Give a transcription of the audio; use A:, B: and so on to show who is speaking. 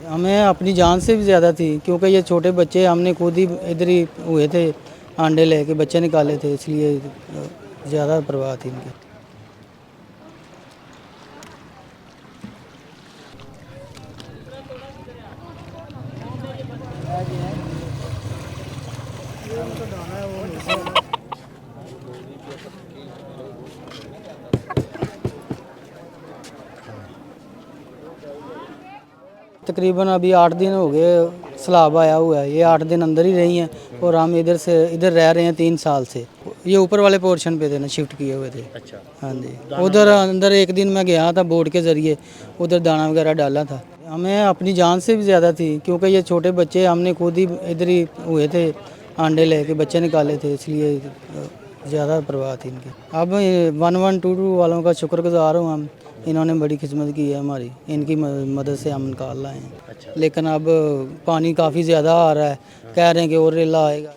A: हमें अपनी जान से भी ज़्यादा थी, क्योंकि ये छोटे बच्चे, हमने खुद ही इधर ही हुए थे, अंडे लेके बच्चे निकाले थे, इसलिए ज़्यादा परवाह थी इनकी। तकरीबन अभी 8 दिन हो गए सैलाब आया हुआ है, ये 8 दिन अंदर ही रही हैं और हम इधर रह रहे हैं 3 साल से। ये ऊपर वाले पोर्शन पे थे ना, शिफ्ट किए हुए थे।
B: अच्छा।
A: हाँ जी, उधर अंदर एक दिन मैं गया था बोट के ज़रिए, उधर दाना वगैरह डाला था। हमें अपनी जान से भी ज़्यादा थी, क्योंकि ये छोटे बच्चे, हमने खुद ही इधर ही हुए थे, अंडे लेके बच्चे निकाले थे, इसलिए ज़्यादा परवाह थी इनकी। अब 1122 वालों का शुक्रगुजार हूँ हम, इन्होंने बड़ी खिदमत की है हमारी, इनकी मदद से हम निकाल लाए हैं।
B: अच्छा।
A: लेकिन अब पानी काफ़ी ज़्यादा आ रहा है, कह रहे हैं कि और रेला आएगा।